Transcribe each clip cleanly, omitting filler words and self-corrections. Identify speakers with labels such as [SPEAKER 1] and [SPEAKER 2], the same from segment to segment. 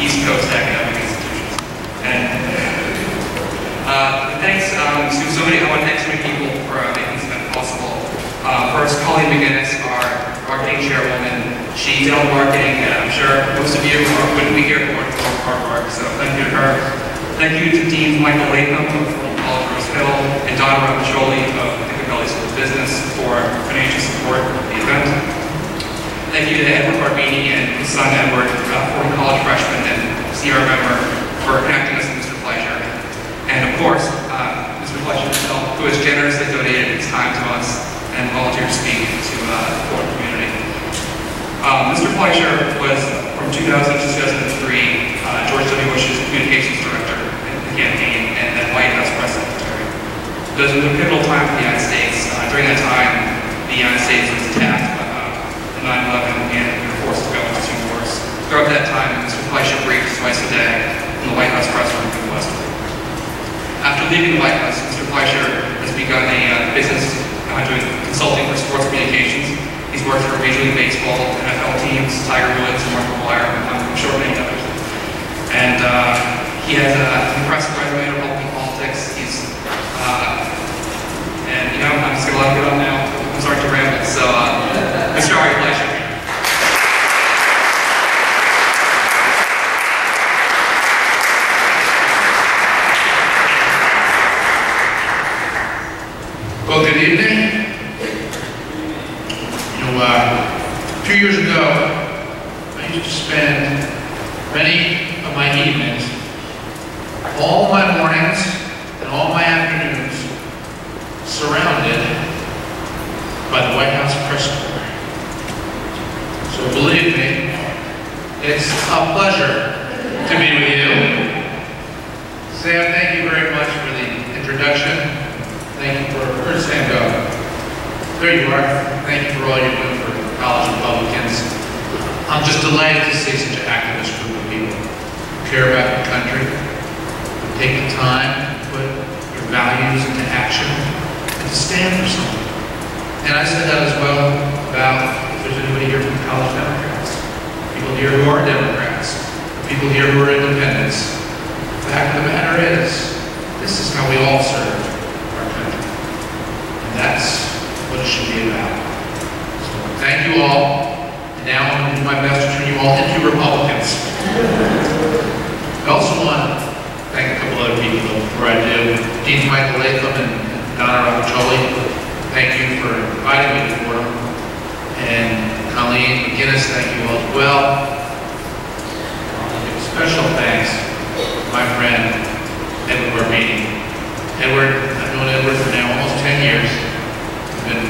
[SPEAKER 1] East Coast academic institutions. And thanks to so many, I want to thank so many people for making this event possible. First, Colleen McGinnis, our marketing chairwoman. She did all the marketing, and I'm sure most of you wouldn't be here for hard work, so thank you to her. Thank you to Dean Michael Latham from College Rose Hill and Donna Ramacholi of Piccadilly School of Business for financial support of the event. Thank you to Edward Barbini and his son Edward, Fordham College freshman and CR member, for connecting us to Mr. Fleischer. And of course, Mr. Fleischer himself, who has generously donated his time to us and volunteered to speak to the Fordham community. Mr. Fleischer was, from 2000 to 2003, George W. Bush's communications director in the campaign and then White House press secretary. It was a pivotal time for the United States. During that time, the United States was attacked by 9/11 and we were forced to go into 2 wars. Throughout that time, Mr. Fleischer briefed twice a day in the White House press room in West Point. After leaving the White House, Mr. Fleischer has begun a business doing consulting for sports communications. He's worked for Major League Baseball, NFL teams, Tiger Woods, Mark McGwire, I'm sure many others. And he has an impressive resume in Republican politics. He's, and you know, I'm just going to let it go now. I'm starting to ramble. So, Mr. Ari Fleischer.
[SPEAKER 2] Well, good evening. A few years ago, I used to spend many of my evenings, all my mornings, and all my afternoons surrounded by the White House press corps. So believe me, it's a pleasure to be with you. Sam, thank you very much for the introduction. Thank you for, where's Sam go? There you are. Thank you for all you're doing for college Republicans. I'm just delighted to see such an activist group of people who care about the country, who take the time to put your values into action, and to stand for something. And I said that as well about if there's anybody here from college Democrats, people here who are Democrats, people here who are independents. The fact of the matter is, this is how we all serve our country. And that's what it should be about. So thank you all. And now I'm going to do my best to turn you all into Republicans. I also want to thank a couple other people before I do. Dean Michael Latham and Donna Ramacholi, thank you for inviting me to Fordham. And Colleen McGinnis, thank you all as well. Special thanks to my friend Edward Barbini. Edward, I've known Edward for now almost 10 years. We've been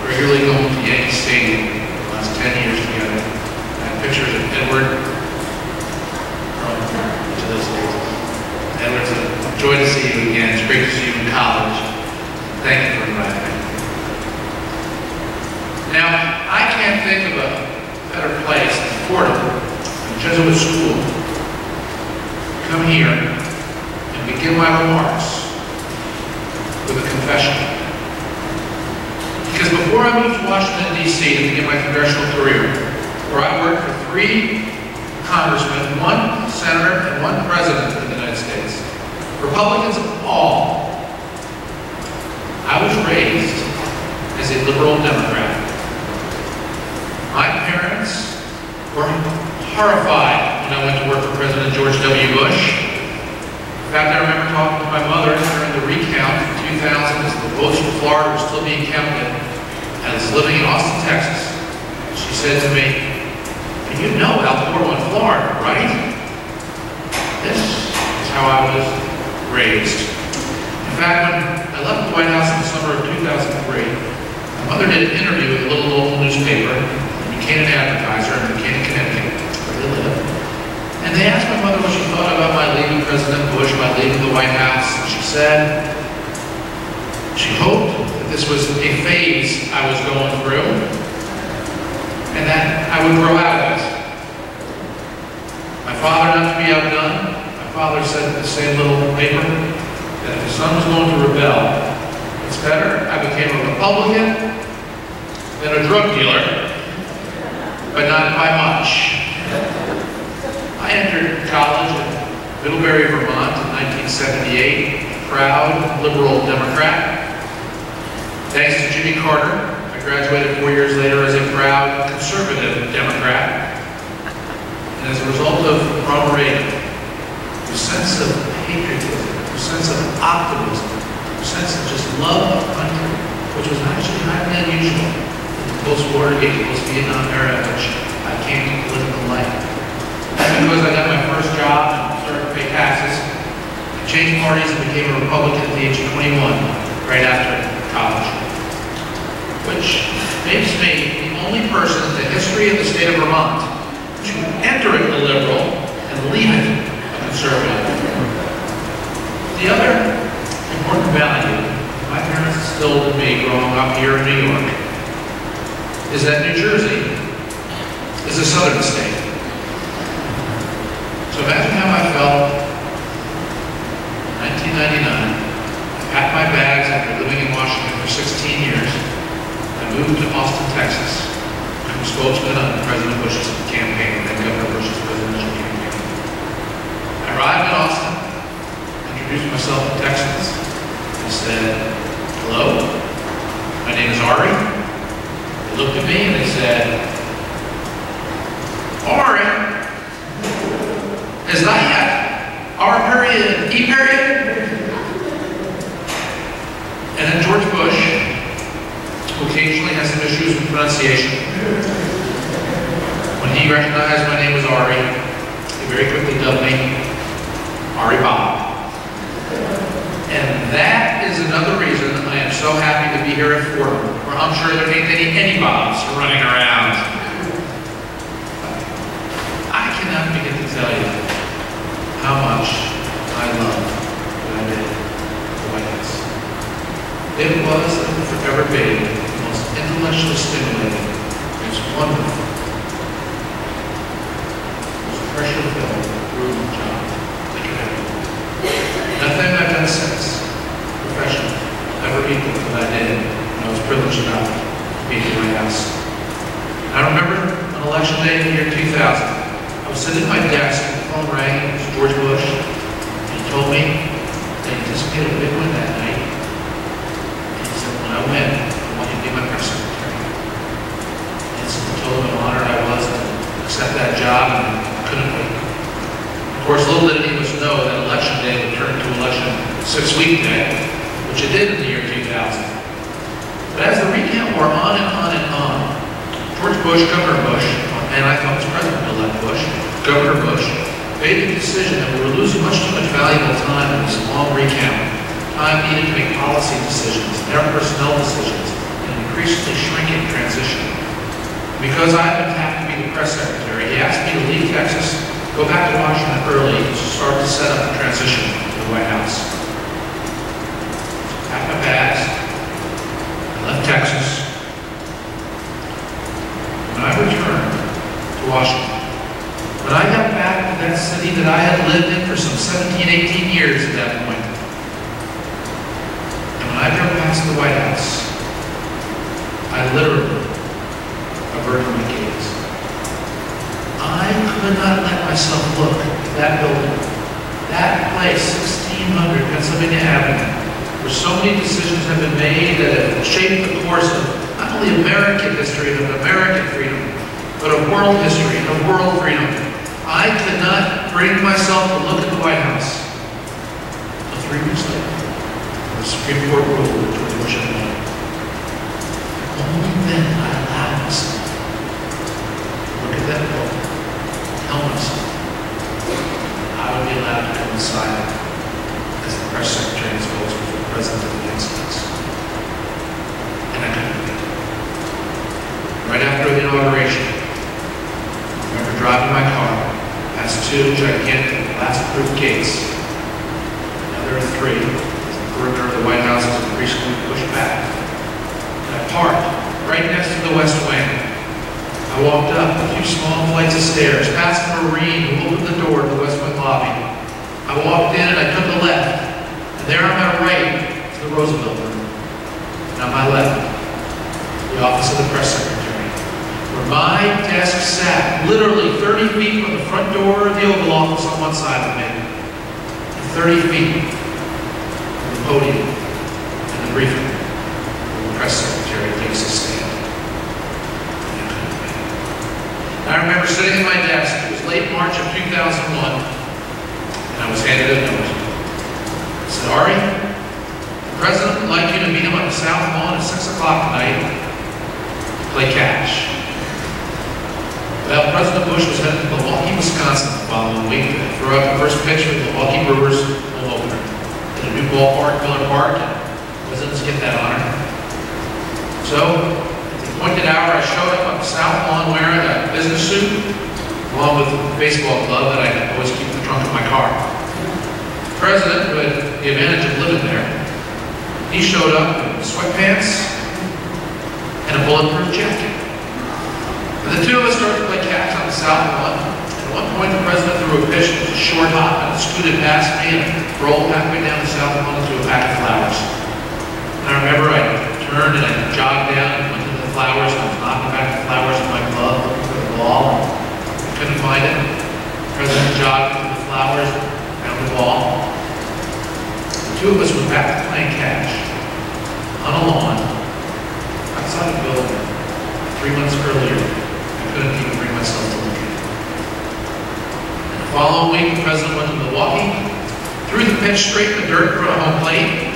[SPEAKER 2] regularly going to Yankee Stadium for the last 10 years together. I have pictures of Edward from each of those days. Edward, it's a joy to see you again. It's great to see you in college. Thank you for inviting me. Now, I can't think of a better place than Fordham, a Jesuit school, to come here and begin my remarks with a confession. Because before I moved to Washington, D.C. to begin my congressional career, where I worked for 3 congressmen, 1 senator, and 1 president of the United States, Republicans of all, I was raised as a liberal Democrat. My parents were horrified when I went to work for President George W. Bush. In fact, I remember talking to my mother during the recount in 2000 as the votes from Florida were still being counted. I was living in Austin, Texas. She said to me, "You know Al Gore won Florida, right?" This is how I was raised. In fact, when I left the White House in the summer of 2003, my mother did an interview with a little local newspaper and became an advertiser in Keating, Connecticut, where they live. And they asked my mother what she thought about my leaving President Bush, my leaving the White House, and she said she hoped that this was a phase I was going through and that I would grow out of it. My father, not to be outdone, my father said in the same little paper that if his son was going to rebel, it's better I became a Republican than a drug dealer, but not by much. I entered college Middlebury, Vermont in 1978, proud liberal Democrat. Thanks to Jimmy Carter, I graduated 4 years later as a proud conservative Democrat. And as a result of Ronald Reagan, whose sense of patriotism, whose sense of optimism, whose sense of just love of country, which was actually highly unusual in the post-Watergate, post-Vietnam era, in which I came to political life. That's because I got my first job and started to pay taxes. I changed parties and became a Republican at the age of 21, right after college. Which makes me the only person in the history of the state of Vermont to enter it a liberal and leave it a conservative. The other important value my parents instilled in me growing up here in New York is that New Jersey is a southern state. So imagine how I felt in 1999. I packed my bags after living in Washington for 16 years. I moved to Austin, Texas. I was spokesman on President Bush's campaign and Governor Bush's presidential campaign. I arrived in Austin, introduced myself to Texans. I said, "Hello, my name is Ari." They looked at me and they said, "Ari, is that yet? R period, E period?" And then George Bush, who occasionally has some issues with pronunciation, when he recognized my name was Ari, he very quickly dubbed me Ari Bob. And that is another reason I am so happy to be here at Fordham, where I'm sure there ain't any Bobs running around. I cannot begin to tell you how much I love what I did at the White House. It was, and will forever be, the most intellectually stimulating, most wonderful, most pressure-filled, brutal job I could ever do. Nothing I've done since, professionally, ever equal to what I did when I was privileged enough to be in the White House. I remember on election day in the year 2000, I was sitting at my desk and the phone rang. It was George Bush, and he told me they anticipated a big win that night. And he said, "When I win, I want you to be my press secretary." And so I told him how honored I was to accept that job, and I couldn't wait. Of course, little did any of us know that election day would turn into election 6-week day, which it did in the year 2000. But as the recount wore on and on and on, George Bush, Governor Bush, and I thought it was President-elect Bush, Governor Bush, made the decision that we were losing much too much valuable time in this long recount, time needed to make policy decisions, personnel decisions, in an increasingly shrinking transition. Because I had been tapped to be the press secretary, he asked me to leave Texas, go back to Washington early to start to set up the transition to the White House. So I packed my bags, I left Texas. When I returned to Washington, when I got back to that city that I had lived in for some 17, 18 years at that point, and when I drove past the White House, I literally averted my gaze. I could not let myself look at that building, that place, 1600 Pennsylvania Avenue, where so many decisions have been made that have shaped the course of not only American history, but American freedom, but of world history and of world freedom. I could not bring myself to look at the White House until 3 weeks later, the Supreme Court ruled that George Bush had won. Only then I allowed myself to look at that building, tell myself I would be allowed to come inside as the press secretary and spokesman for the President of the United States. And I couldn't wait. Right after the inauguration, I remember driving my car past 2 gigantic glass-proof gates. Now there are 3, as the perimeter of the White House is increasingly pushed back. And I parked right next to the West Wing. I walked up a few small flights of stairs, past the Marine who opened the door to the West Wing lobby. I walked in and I took a left. And there on my right is the Roosevelt Room. And on my left, the office of the press secretary, where my desk sat literally 30 feet from the front door of the Oval Office on one side of me, 30 feet from the podium in the briefing where the press secretary takes a stand. And I remember sitting at my desk. It was late March of 2001, and I was handed a note. It said, Ari, the president would like you to meet him on the South Lawn at 6 o'clock tonight to play catch. Well, President Bush was headed to Milwaukee, Wisconsin the following week to throw out the first pitch for the Milwaukee Brewers home opener. In a new ballpark, Miller Park, and presidents get that honor. So, at the appointed hour, I showed up on the South Lawn wearing a business suit, along with a baseball glove that I always keep in the trunk of my car. The president, who had the advantage of living there, he showed up in sweatpants and a bulletproof jacket. And the two of us started to play catch on the South Lawn. At one point, the president threw a pitch that was a short hop, and it scooted past me and rolled halfway down the South Lawn into a pack of flowers. And I remember I turned and I jogged down and went to the flowers, and I was knocking back the flowers in my glove looking for the ball. I couldn't find it. The president jogged through the flowers, found the ball. The two of us went back to playing catch on a lawn outside a building 3 months earlier. I couldn't even bring myself to look at it. And the following week, the president went to Milwaukee, threw the pitch straight in the dirt for a home plate.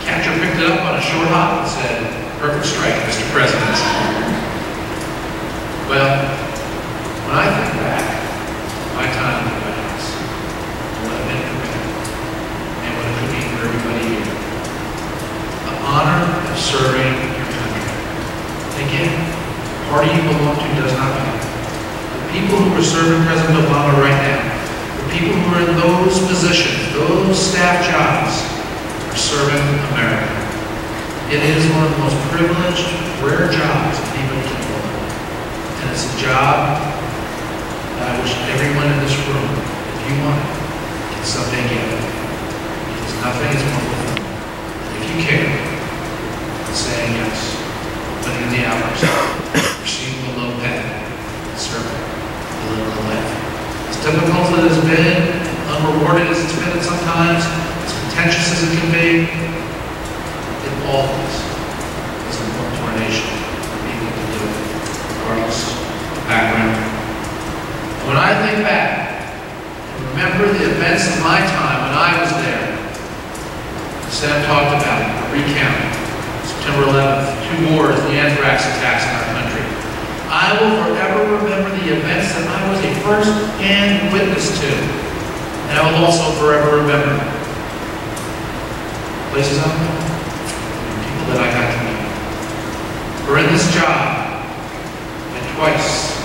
[SPEAKER 2] Catcher picked it up on a short hop and said, "Perfect strike, Mr. President." Well, when I think back, my time in the White House, what it meant for me, and what it could mean for everybody here, the honor of serving your country. And again, the party you belong to does not matter. The people who are serving President Obama right now, the people who are in those positions, those staff jobs, are serving America. It is one of the most privileged, rare jobs anybody can hold. And it's a job that I wish everyone in this room, if you want it, can someday get it. Because nothing is more fulfilling. If you care, saying yes, putting in the hours, receiving a low pay, and serving a little life. As difficult as it has been, unrewarded as it's been at sometimes, as contentious as it can be, it always is important to our nation for people to do it, regardless of background. And when I think back and remember the events of my time when I was there, Sam talked about it, a recount, September 11th, 2 wars, the anthrax attacks in our country. I will forever remember the events that I was a first-hand witness to. And I will also forever remember places I've been, people that I got to meet. For in this job, I twice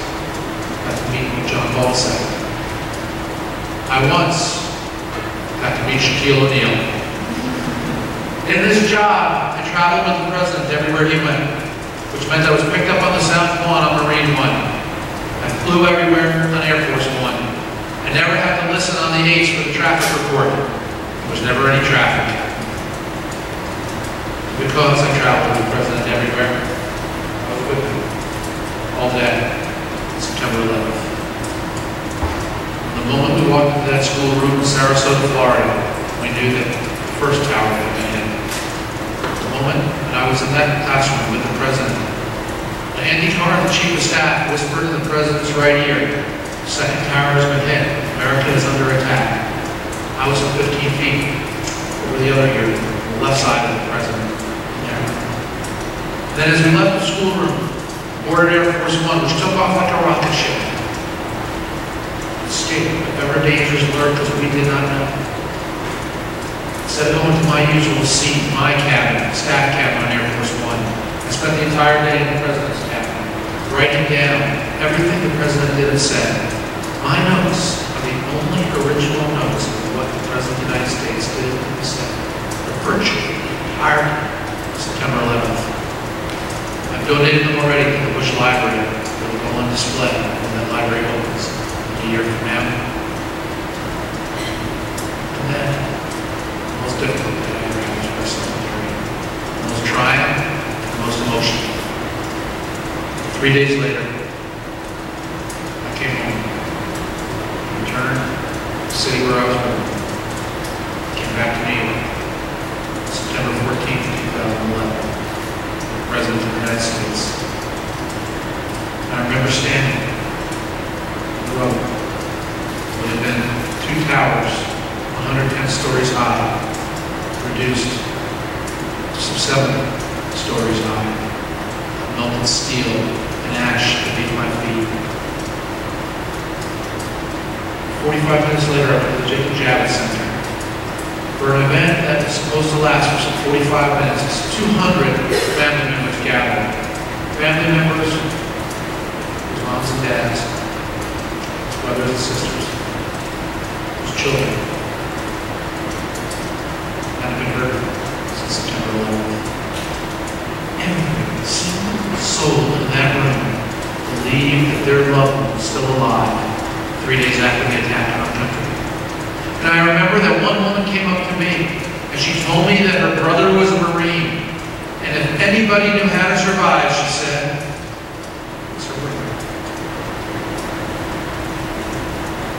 [SPEAKER 2] got to meet with John Balsack. I once got to meet Shaquille O'Neal. In this job, I traveled with the president everywhere he went, which meant I was picked up on the South Lawn on Marine One. I flew everywhere on Air Force One. I never had to listen on the 8s for the traffic report. There was never any traffic. Because I traveled with the president everywhere, I was with him all day, September 11th. The moment we walked into that school room in Sarasota, Florida, we knew that the first tower had been hit. The moment that I was in that classroom with the president, Andy Carr, the chief of staff, whispered in the president's right ear, "The second tower has been hit. America is under attack." I was at 15 feet over the other ear, on the left side of the president. Then as we left the schoolroom, boarded Air Force One, which took off like a rocket ship, escaped whatever dangers lurked as we did not know. Instead of going to my usual seat, my cabin, staff cabin on Air Force One, I spent the entire day in the president's cabin, writing down everything the president did and said. My notes are the only original notes of what the president of the United States did and said. They're virtually the entirety of September 11th. I've donated them already to the Bush Library. They will go on display when that library opens a year from now. And then, the most difficult day I ever had was personal injury. The most trying and the most emotional. 3 days later, I came home. Returned to the city where I was born. towers, 110 stories high, reduced to some 7 stories high, melted steel and ash beneath my feet. 45 minutes later, I went to the Jacob Javits Center for an event that was supposed to last for some 45 minutes. 200 family members gathered. Family members, whose moms and dads, whose brothers and sisters, whose children hadn't been heard since September 11th. Every single soul in that room believed that their loved one was still alive 3 days after the attack on our country. And I remember that one woman came up to me and she told me that her brother was a Marine. And if anybody knew how to survive, she said, it's her brother.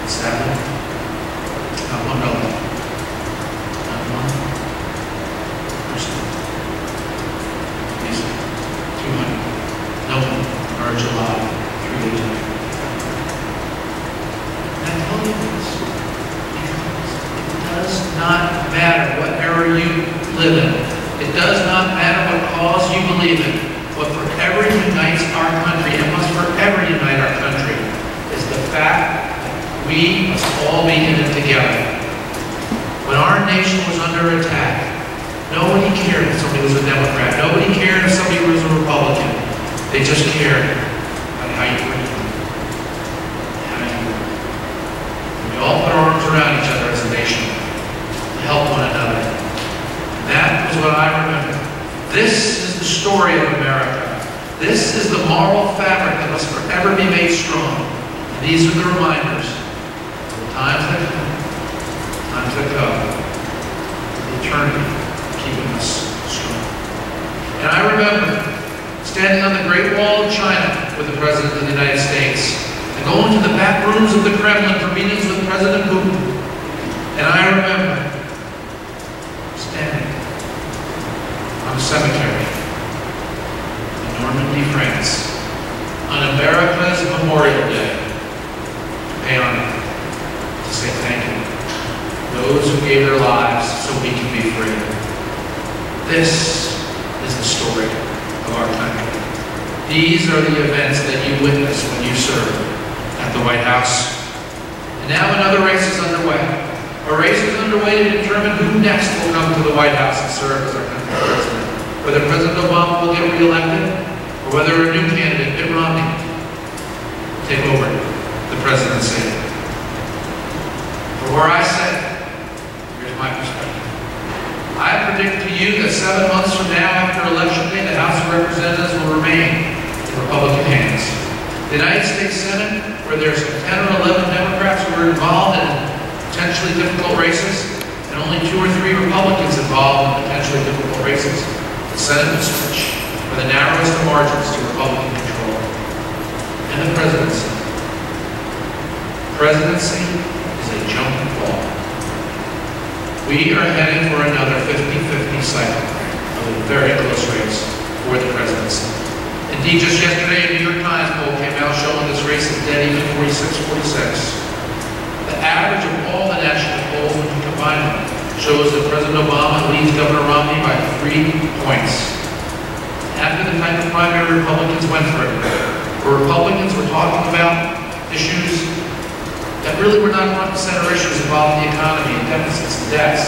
[SPEAKER 2] Sadly, not one relative, not one person, these 200, no one emerged alive 3 days later. And I tell you this because it does not matter what era you live in. It does not matter what cause you believe in. What forever unites our country, and must forever unite our country, is the fact that we must all be in it together. When our nation was under attack, nobody cared if somebody was a Democrat. Nobody cared if somebody was a Republican. They just cared about how you were doing. How you were. We all put our arms around each other as a nation to help one another. That was what I remember. This is the story of America. This is the moral fabric that must forever be made strong. And these are the reminders of the times that come, times that go, the eternity keeping us strong. And I remember standing on the Great Wall of China with the President of the United States and going to the back rooms of the Kremlin for meetings with President Putin. And I remember standing on a cemetery in Normandy, France, on America's Memorial Day, to pay honor, to say thank you. Those who gave their lives so we can be free. This is the story of our country. These are the events that you witness when you serve at the White House. And now another race is underway. A race is underway to determine who next will come to the White House and serve as our country's president. Whether President Obama will get reelected, or whether a new candidate, Mitt Romney, will take over the presidency. From where I sit, here's my perspective. I predict to you that 7 months from now, after Election Day, the House of Representatives will remain in Republican hands. The United States Senate, where there's 10 or 11 Democrats who are involved in potentially difficult races, and only 2 or 3 Republicans involved in potentially difficult races, the Senate will switch for the narrowest of margins to Republican control. And the presidency. Presidency is a jump ball. We are heading for another 50-50 cycle of a very close race for the presidency. Indeed, just yesterday, a New York Times poll came out showing this race is dead even 46-46. The average of all the national polls, when you combine them, shows that President Obama leads Governor Romney by 3 points. After the type of primary Republicans went through, where Republicans were talking about issues that really were not front and center issues involving the economy and deficits and debts.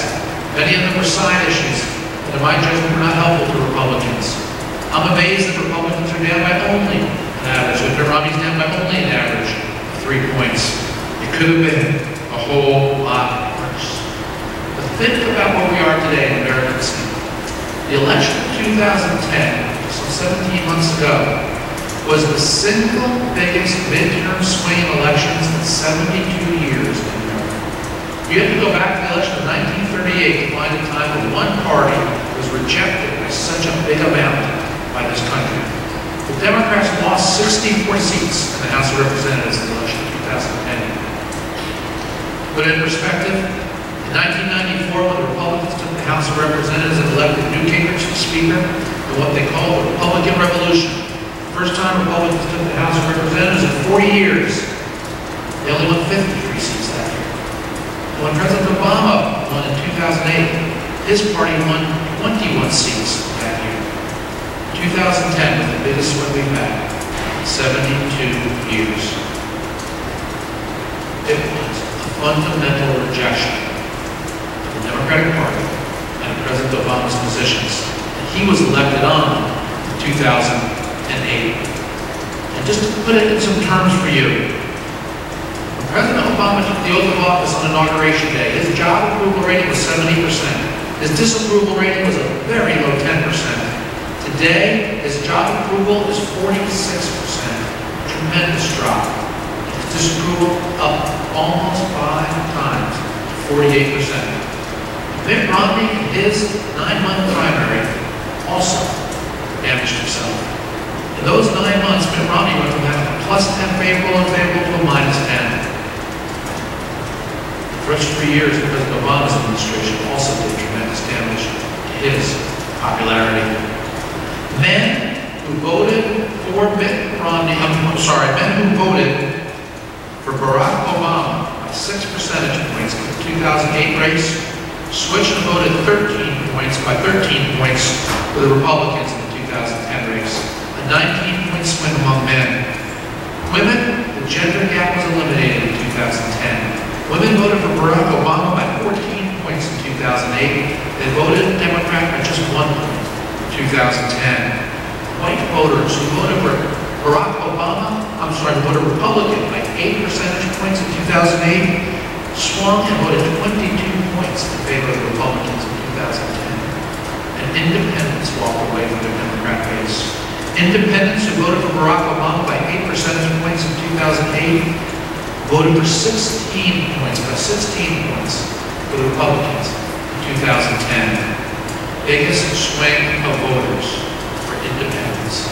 [SPEAKER 2] Many of them were side issues, and in my judgment were not helpful to Republicans. I'm amazed that Republicans are down by only an average, that Romney's down by only an average of 3 points. It could have been a whole lot worse. But think about where we are today in American history. The election of 2010, some 17 months ago, was the single biggest midterm swing elections in 72 years in America. You have to go back to the election of 1938 to find a time when one party was rejected by such a big amount by this country. The Democrats lost 64 seats in the House of Representatives in the election of 2010. Put in perspective, in 1994, when the Republicans took the House of Representatives and elected Newt Gingrich as Speaker, in what they call the Republican Revolution. First time Republicans took the House of Representatives in 40 years. They only won 53 seats that year. in 2008, his party won 21 seats that year. 2010 was the biggest one we've had in 72 years. It was a fundamental rejection of the Democratic Party and President Obama's positions. And he was elected on in 2008. And just to put it in some terms for you, when President Obama took the oath of office on Inauguration Day, his job approval rating was 70%. His disapproval rating was a very low 10%. Today, his job approval is 46%. Tremendous drop. His disapproval up almost 5 times, 48%. Mitt Romney, in his 9-month primary, also damaged himself. In those 9 months, Mitt Romney went from having a +10 favorable to a -10. The first 3 years of President Obama's administration also did tremendous damage to his popularity. Men who voted for men who voted for Barack Obama by 6 percentage points in the 2008 race switched and voted 13 points for the Republicans in the 2010 race. A 19-point swing among men. Women, the gender gap was eliminated in 2010. Women voted for Barack Obama by 14 points in 2008. They voted Democrat by just 1 point in 2010. White voters who voted for voted Republican by 8 percentage points in 2008, swung and voted 22 points in favor of the Republicans in 2010. And independents walked away from the Democrat base. Independents who voted for Barack Obama by 8 percentage points in 2008 voted for 16 points for the Republicans in 2010. Biggest swing of voters for independents.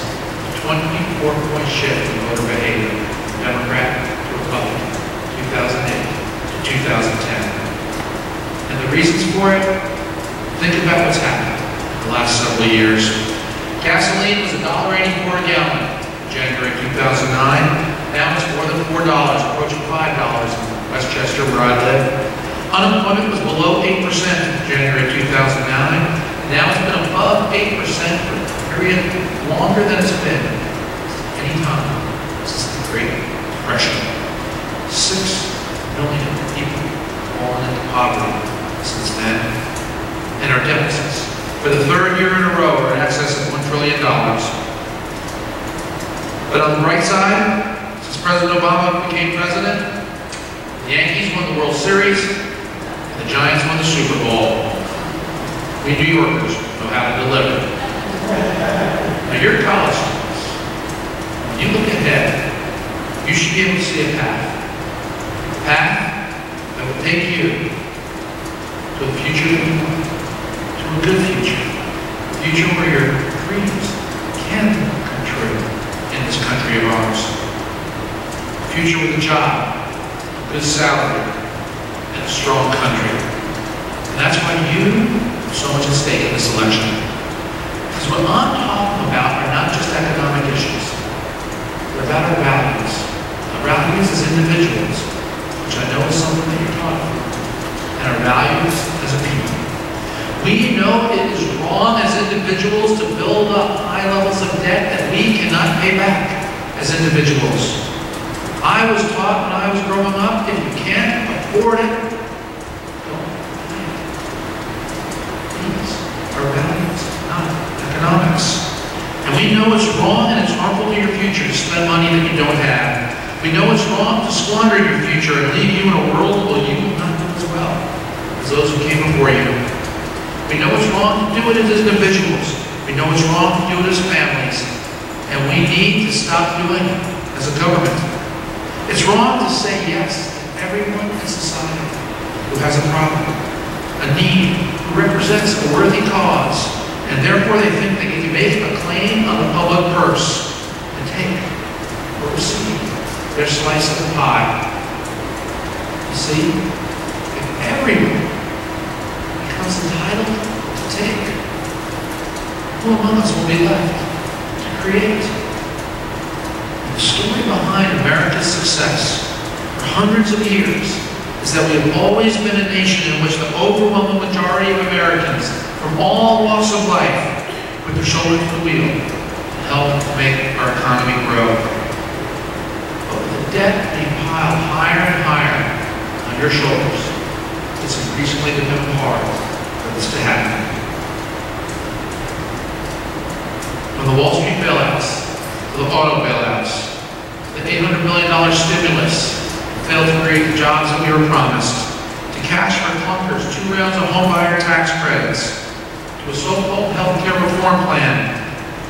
[SPEAKER 2] A 24-point shift in voter behavior from Democrat to Republican, 2008 to 2010. And the reasons for it? Think about what's happened in the last several years. Gasoline was $1.84 a gallon in January 2009. Now it's more than $4, approaching $5 in Westchester, where I live. Unemployment was below 8% in January 2009. Now it's been above 8% for a period longer than it's been any time since the Great Depression. 6 million people fallen into poverty since then. And our deficits, for the 3rd year in a row, are in excess of $1 trillion. But on the bright side, since President Obama became president, the Yankees won the World Series, and the Giants won the Super Bowl. We New Yorkers know how to deliver. Now, you're college students. When you look ahead, you should be able to see a path. A path that will take you to a future that you want, to a good future. A future where your dreams can come true in this country of ours. A future with a job, a good salary, and a strong country. And that's why you have so much at stake in this election. Because what I'm talking about are not just economic issues. They're about our values. Our values as individuals, which I know is something that you're talking about. And our values as a people. We know it is wrong as individuals to build up high levels of debt that we cannot pay back as individuals. I was taught when I was growing up, if you can't afford it, don't pay it. These are values, not economics. And we know it's wrong and it's harmful to your future to spend money that you don't have. We know it's wrong to squander your future and leave you in a world where you will not do as well as those who came before you. We know it's wrong to do it as individuals. We know it's wrong to do it as families. And we need to stop doing it as a government. It's wrong to say yes to everyone in society who has a problem, a need, who represents a worthy cause, and therefore they think they can make a claim on the public purse and take or receive their slice of the pie. You see, if everyone becomes entitled to take, who among us will be left to create? And the story behind America's success for hundreds of years is that we have always been a nation in which the overwhelming majority of Americans from all walks of life put their shoulder to the wheel and help make our economy grow. But with the debt being piled higher and higher on your shoulders, it's increasingly becoming hard for this to happen. From the Wall Street bailouts to the auto bailouts, the $800 million stimulus failed to create the jobs that we were promised, to cash for clunkers 2 rounds of homebuyer tax credits, to a so-called healthcare reform plan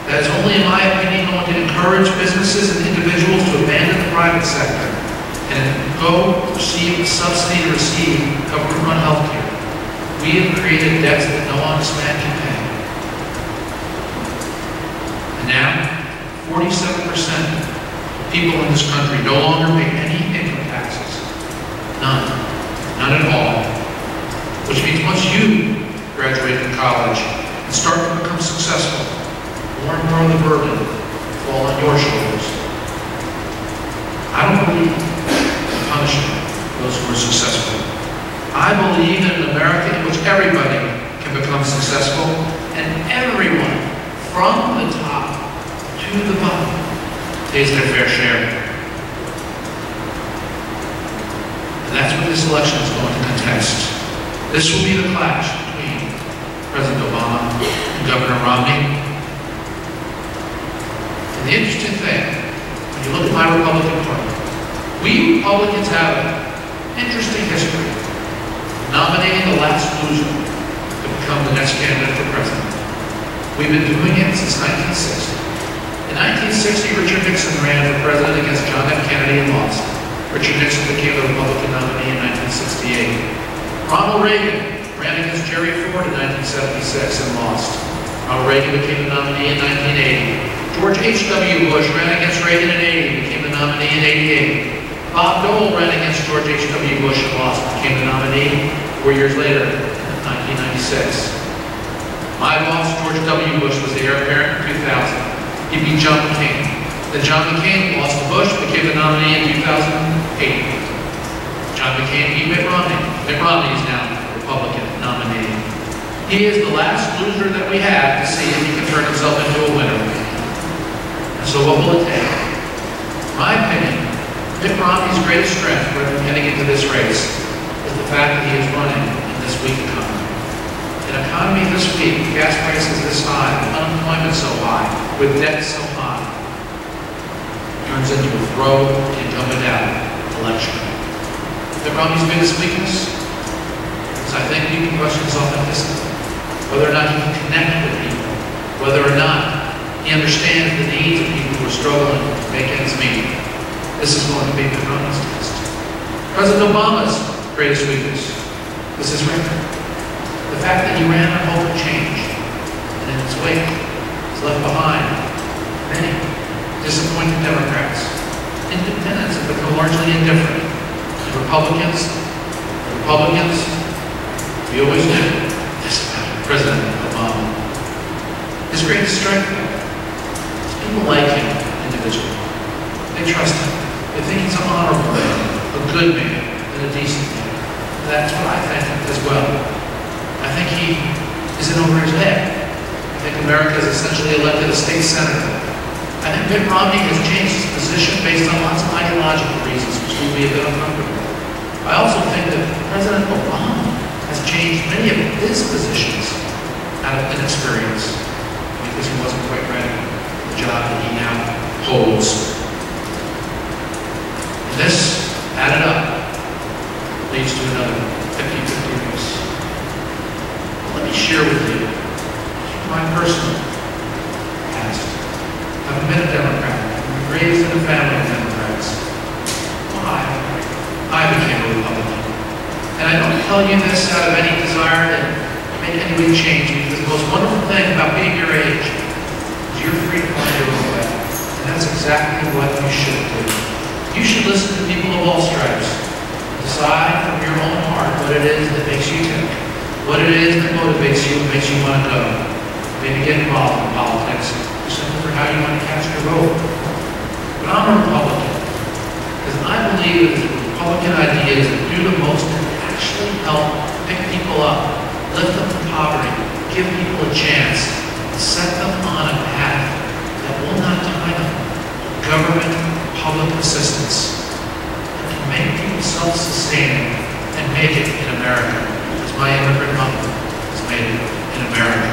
[SPEAKER 2] that is only, in my opinion, going to encourage businesses and individuals to abandon the private sector and go receive a subsidy to receive government-run healthcare. We have created debts that no honest man can pay. And now, 47% of people in this country no longer pay any income taxes. None. None at all. Which means once you graduate from college and start to become successful, more and more of the burden will fall on your shoulders. I don't believe in punishing those who are successful. I believe in an America in which everybody can become successful and everyone from the top to the bottom pays their fair share. And that's what this election is going to contest. This will be the clash between President Obama and Governor Romney. And the interesting thing, when you look at my Republican Party, we Republicans have an interesting history of nominating the last loser to become the next candidate for president. We've been doing it since 1960. In 1960, Richard Nixon ran for president against John F. Kennedy and lost. Richard Nixon became the Republican nominee in 1968. Ronald Reagan ran against Jerry Ford in 1976 and lost. Ronald Reagan became the nominee in 1980. George H.W. Bush ran against Reagan in 80 and became the nominee in 88. Bob Dole ran against George H.W. Bush and lost, became the nominee 4 years later in 1996. My boss, George W. Bush, was the heir apparent in 2000. He beat John McCain. Then John McCain lost to Bush, became the nominee in 2008. John McCain beat Mitt Romney. Mitt Romney is now the Republican nominee. He is the last loser that we have to see if he can turn himself into a winner. And so what will it take? In my opinion, Mitt Romney's greatest strength for heading into this race is the fact that he is running in this weak economy. An economy this weak, gas prices this high, unemployment so high, with debt so high, turns into a throw the incumbent out election. Mitt Romney's biggest weakness is, I think, you can question his authenticity. Whether or not he can connect with people, whether or not he understands the needs of people who are struggling to make ends meet. This is going to be Mitt Romney's test. President Obama's greatest weakness was his record. The fact that he ran on hope of change, and in its wake, has left behind many disappointed Democrats. Independents have become largely indifferent. And Republicans, we always knew this about President Obama. His greatest strength, though, is people like him individually. They trust him. They think he's an honorable man, a good man, and a decent man. And that's what I think as well. I think he is in over his head. I think America has essentially elected a state senator. I think Mitt Romney has changed his position based on lots of ideological reasons, which will be a bit uncomfortable. I also think that President Obama has changed many of his positions out of inexperience because he wasn't quite ready for the job that he now holds. And this, added up, leads to another 50-50 race. Let me share with you my personal past. I've been a Democrat. I've been raised in a family of Democrats. Why? I became a Republican. And I don't tell you this out of any desire to make any big change, because the most wonderful thing about being your age is you're free to find your own way. And that's exactly what you should do. You should listen to people of all stripes. Decide from your own heart what it is that makes you tick. What it is that motivates you and makes you want to go. Maybe get involved in politics, simply for how you want to cast your vote. But I'm a Republican, because I believe it is Republican ideas that do the most to actually help pick people up, lift them from poverty, give people a chance, set them on a path that will not tie them to government, public assistance, and can make people self-sustaining and make it in America, as my immigrant mother has made it in America.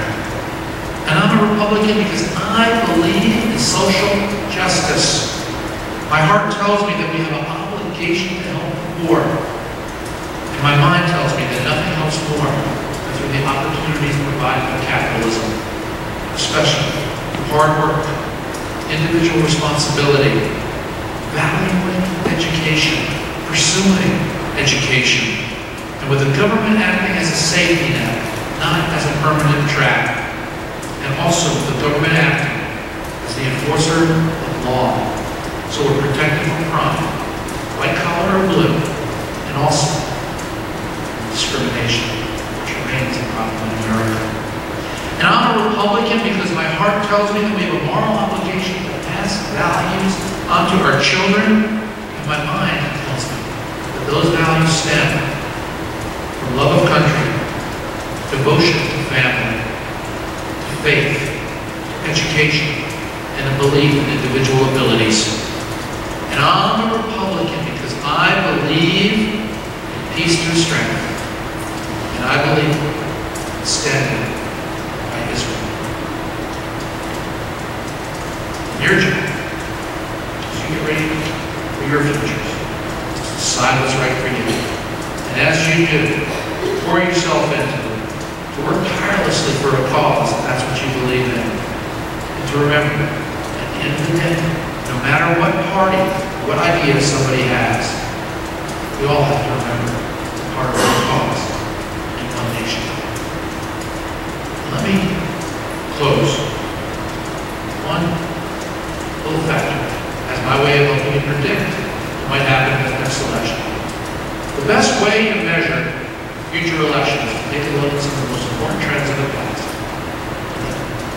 [SPEAKER 2] And I'm a Republican because I believe in social justice. My heart tells me that we have an obligation to help the poor. And my mind tells me that nothing helps more than through the opportunities provided by capitalism, especially hard work, individual responsibility, valuing education, pursuing education, and with the government acting as a safety net, not as a permanent trap. And also the government acting as the enforcer of law, so we're protected from crime, white collar or blue, and also discrimination, which remains a problem in America. And I'm a Republican because my heart tells me that we have a moral obligation to pass values onto our children, and my mind tells me that those values stem from love of country, devotion to family, faith, education, and a belief in individual abilities. And I'm a Republican because I believe in peace through strength, and I believe in standing by Israel. And your job, as you get ready for your futures, is to decide what's right for you. And as you do, pour yourself into it. To work tirelessly for a cause, if that's what you believe in. And to remember, at the end of the day, no matter what party, what idea somebody has, we all have to remember part of one cause and one nation. Let me close one little factor as my way of helping you predict what might happen in the next election. The best way to measure future elections, take a look at some of the most important trends of the past.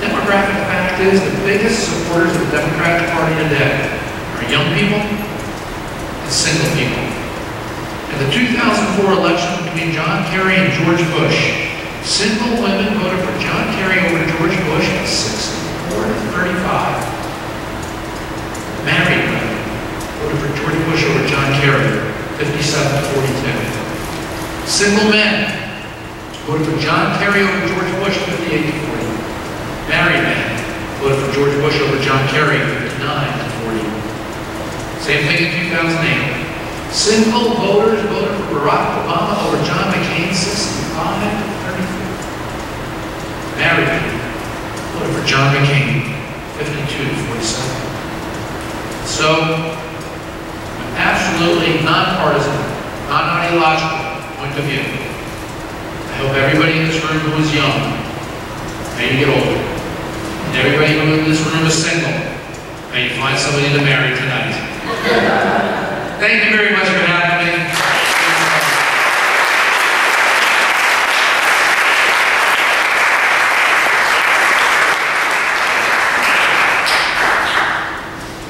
[SPEAKER 2] The demographic fact is the biggest supporters of the Democratic Party today are young people and single people. In the 2004 election between John Kerry and George Bush, single women voted for John Kerry over George Bush at 64 to 35. Married women voted for George Bush over John Kerry, 57 to 42. Single men voted for John Kerry over George Bush, 58 to 40. Married men voted for George Bush over John Kerry, 59 to 40. Same thing in 2008. Single voters voted for Barack Obama over John McCain, 65 to 34. Married men voted for John McCain, 52 to 47. So, absolutely nonpartisan, non-ideological point of view. I hope everybody in this room who is young, may you get older. And everybody who in this room is single, may you find somebody to marry tonight. Thank you very much for having me.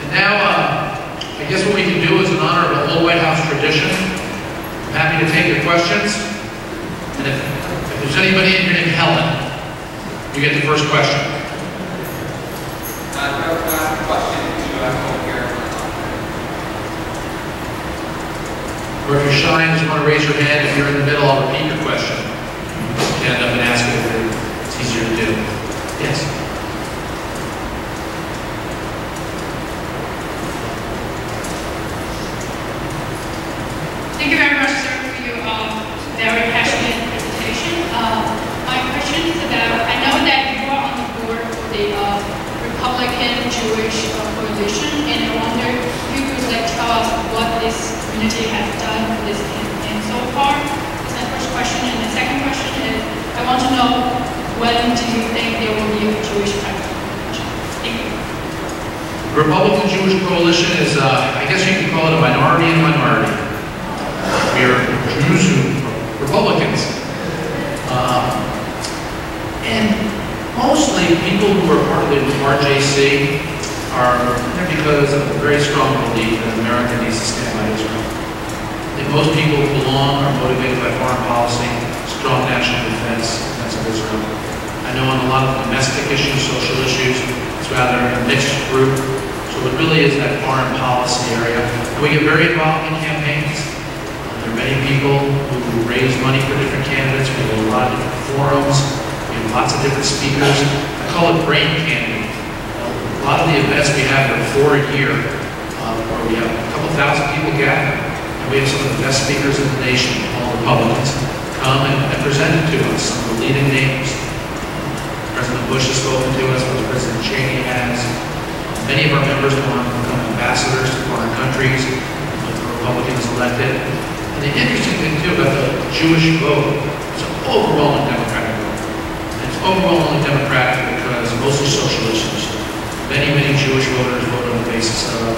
[SPEAKER 2] And now, I guess what we can do is in honor of an old White House tradition. I'm happy to take your questions. And if there's anybody in here named Helen, you get the first question. Or if you're shy and just want to raise your hand, if you're in the middle, I'll repeat your question. Stand up and ask it if it's easier to do. Yes?
[SPEAKER 3] Thank you very much, sir, for your very passionate presentation. My question is about, I know that you are on the board for the Republican Jewish Coalition, and I wonder if you could tell us what this community has done for this campaign so far. That's my first question. And the second question is, I want to know, when do you think there will be a Jewish Coalition? Thank you.
[SPEAKER 2] The Republican Jewish Coalition is, I guess you could call it a minority in a minority. We are Jews who are Republicans. And mostly people who are part of the RJC are there because of a very strong belief that America needs to stand by Israel. most people belong are motivated by foreign policy, strong national defense of Israel. I know on a lot of domestic issues, social issues, it's rather a mixed group. So it really is that foreign policy area. And we get very involved in campaigns. There are many people who raise money for different candidates. We have a lot of different forums. We have lots of different speakers. I call it brain candy. A lot of the events we have are 4 a year, where we have a couple thousand people gather. And we have some of the best speakers in the nation, all Republicans, come and present it to us, some of the leading names. President Bush has spoken to us, President Cheney has. Many of our members want to become ambassadors to foreign countries with the Republicans elected. And the interesting thing, too, about the Jewish vote, it's an overwhelming Democratic vote. And it's overwhelmingly Democratic because mostly social issues. Many, many Jewish voters vote on the basis of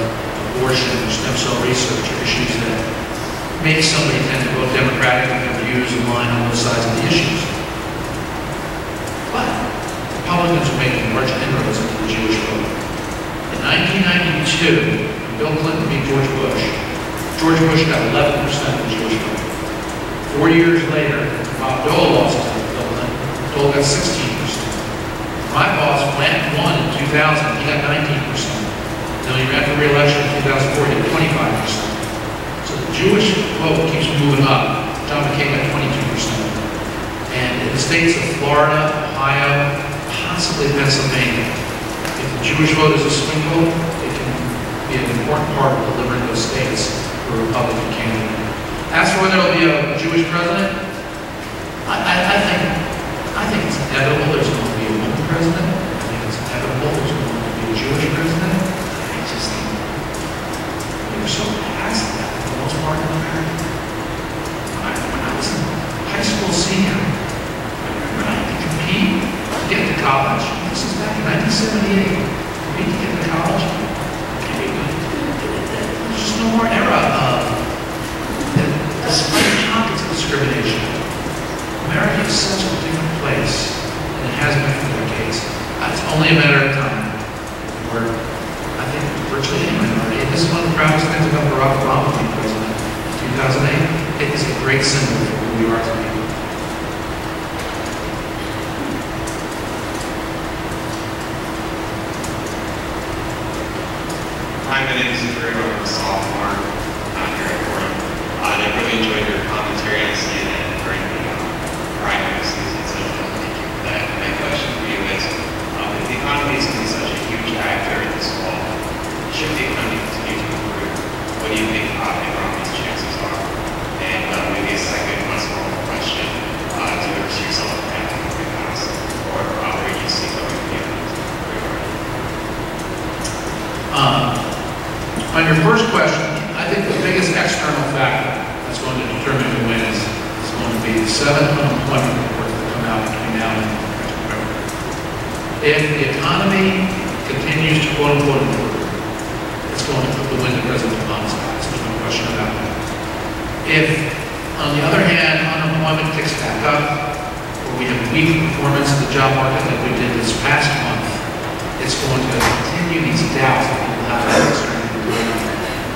[SPEAKER 2] abortion or stem cell research or issues that make somebody tend to vote Democratic and have views in line on both sides of the issues. But Republicans are making large inroads into the Jewish vote. In 1992, when Bill Clinton beat George Bush got 11% of the Jewish vote. 4 years later, Bob Dole lost to Bill Clinton. Dole got 16%. My boss, Blanton, won in 2000. He got 19%. Then he ran for re-election in 2004. He got 25%. So the Jewish vote keeps moving up. John McCain got 22%. And in the states of Florida, Ohio, possibly Pennsylvania, if the Jewish vote is a swing vote, it can be an important part of delivering those states for a Republican candidate. As for whether there will be a Jewish president, I think it's inevitable there's going to be a woman president. I think it's inevitable there's going to be a Jewish president. I just think we're so past that for the most part in America. When I was a high school senior, when I had to compete to get to college, this is back in 1978, compete to get to college, there's just no more era of despite pockets of discrimination. America is such a different place than it has been for decades. It's only a matter of time where I think virtually any minority, and this is one of the proudest things about Barack Obama being president in 2008, it is a great symbol for who we are today.
[SPEAKER 4] Hi, my name is Drew. I'm a sophomore here at Fordham. I really enjoyed your commentary on CNN during the primary season, so thank you for that. My question for you is, if the economy is going to be such a huge factor in this fall, should the economy continue to improve, what do you think economy's chances are? And maybe a second, much more question, do you ever see yourself in the past, or where you see going
[SPEAKER 2] On your first question, I think the biggest external factor that's going to determine who wins is going to be the 7 unemployment reports that come out between now and November. If the economy continues to quote-unquote improve, it's going to put the wind to President Obama's back. There's no question about that. If, on the other hand, unemployment ticks back up, or we have weak performance in the job market like we did this past month, it's going to continue these doubts that people have about external.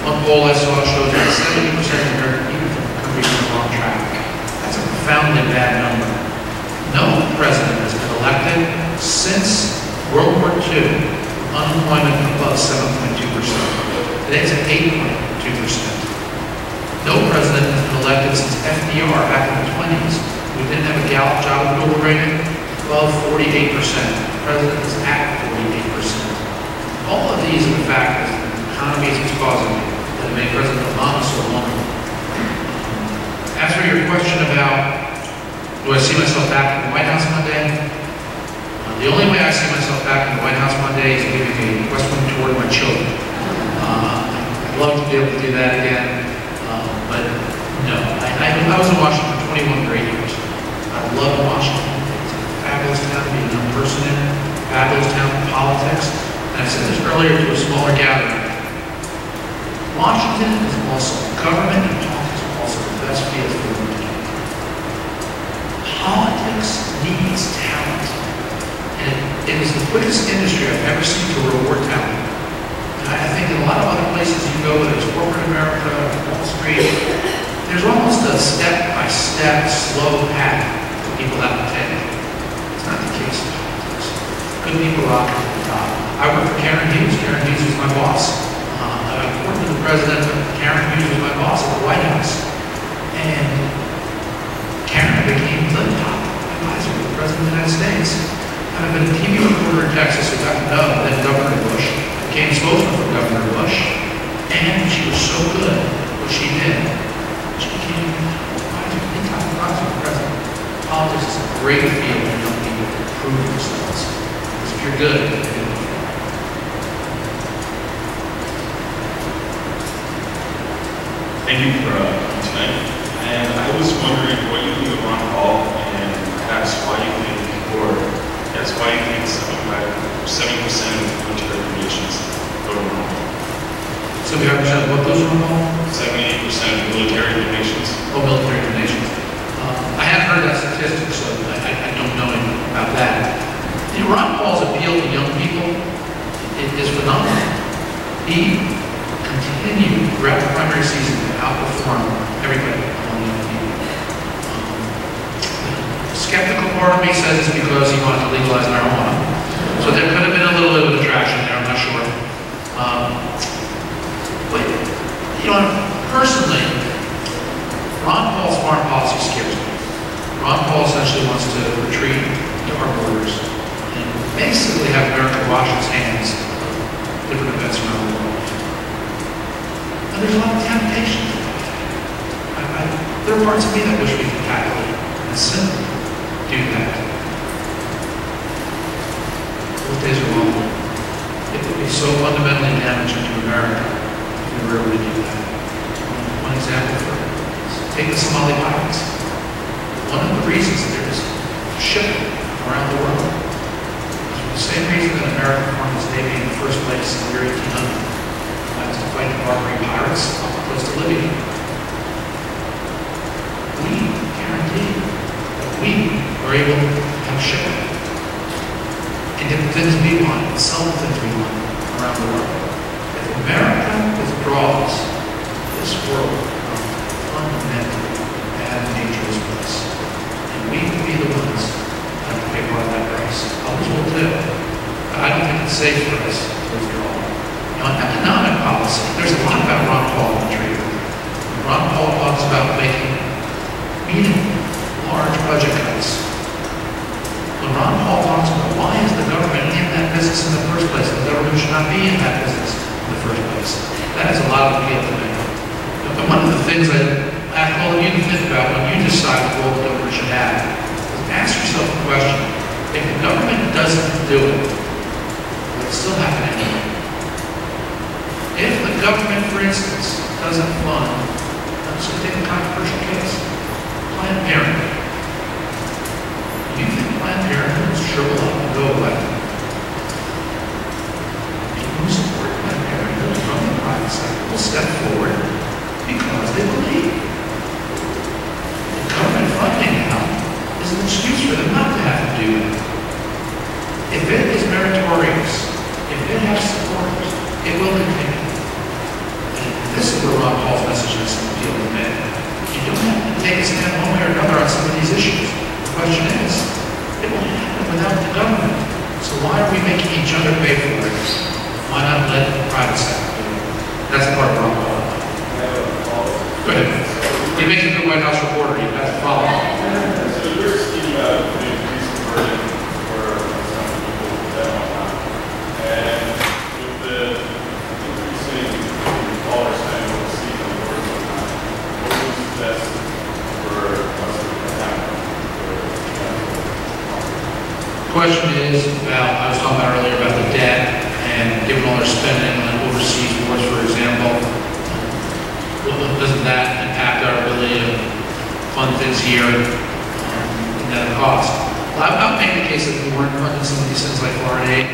[SPEAKER 2] One poll I saw shows that 70% of American people think the country's on the wrong track. That's a profoundly bad number. No president has been elected since World War II with unemployment above 7.2%. Today it's at 8.2%. No president has been elected since FDR back in the 20s. We didn't have a Gallup job approval rating above 48%. The president is at 48%. All of these are the factors that the economy is causing that made President Obama so vulnerable. As for your question about, do I see myself back in the White House one day? The only way I see myself back in the White House one day is giving a West Wing tour to my children. I'd love to be able to do that again, but no. I was in Washington for 21 great years. I love Washington. It's a fabulous town to be a young person in, fabulous town for politics. And I said this earlier to a smaller gathering. Washington is also government and politics are also the best field for women. Politics needs talent. And it is the quickest industry I've ever seen to reward talent. And I think in a lot of other places you go, whether it's corporate America, Wall Street, there's almost a step-by-step, slow path that people have to take. It's not the case in politics. Good people rock at the top. I work for Karen Hughes. Karen Hughes was my boss. I reported to the president, but Karen Hughes was my boss at the White House. And Karen became the top advisor to the President of the United States. I've been a TV reporter in Texas who got to know then Governor Bush, became spokesman for Governor Bush, and she was so good at what she did. She became the top advisor to the President. Politics is a great field for young people to prove themselves. Because if you're good, you're good.
[SPEAKER 5] Thank you for coming tonight. And I was wondering what you think of Ron Paul and perhaps why you think, or that's why you think 70% of military donations go to Ron Paul.
[SPEAKER 2] 75% of what goes to Ron Paul?
[SPEAKER 5] 78% of military donations.
[SPEAKER 2] Oh, military donations. I haven't heard that statistic, so I don't know anything about that. You know, Ron Paul's appeal to young people is phenomenal. He continued throughout the primary season to outperform everybody among young people. The skeptical part of me says it's because he wanted to legalize marijuana. So there could have been a little bit of attraction there, I'm not sure. But, you know, personally, Ron Paul's foreign policy scares me. Ron Paul essentially wants to retreat to our borders and basically have America wash its hands of different events around the world. And there's a lot of temptation. There are parts of me that wish we could tackle it and simply do that. Those days are long. It would be so fundamentally damaging to America if we were able to do that. One example for it is take the Somali pirates. One of the reasons that there's shipping around the world is for the same reason that America formed its Navy in the first place in the year 1800. To fight the Barbary pirates off the coast of Libya. We guarantee that we are able to have shipping and get the things we want and sell the things we want around the world. If America withdraws, this world will fundamentally bad and dangerous place. And we will be the ones that have to pay part of that price. Others will too. But I don't think it's safe for us to withdraw. On economic policy, there's a lot about Ron Paul in the trade. Ron Paul talks about making meaningful, large budget cuts. When Ron Paul talks about why is the government in that business in the first place, the government should not be in that business in the first place. That has a lot of appeal to me. But one of the things I ask all of you to think about when you decide what role the government should have is ask yourself the question, if the government doesn't do it, will it still happen anyway? If the government, for instance, doesn't fund, let's just take a controversial case, Planned Parenthood. Do you think Planned Parenthood will shrivel up and go away? People who support Planned Parenthood from the private sector will step forward because they believe. The government funding now is an excuse for them not to have to do that. If it is meritorious, if it has supporters, it will continue. This is where Ron Paul's message has to appeal to men. You don't have to take a stand one way or another on some of these issues. The question is, it won't happen without the government. So why are we making each other pay for it? Why not let the private sector do it? That's part of Ron Paul. Go ahead. You make a good White House reporter. You have to follow.
[SPEAKER 5] So you're speaking about the increasing burden for some people that are not. And with the increasing dollar spend overseas on the first time, what was the best for us to happen?
[SPEAKER 2] The question is about, I was talking about earlier about the debt and given all our spending on overseas wars, for example, doesn't that impact our ability to fund things here and at a cost? Well, I would make the case that if we weren't funding some of these things like foreign aid,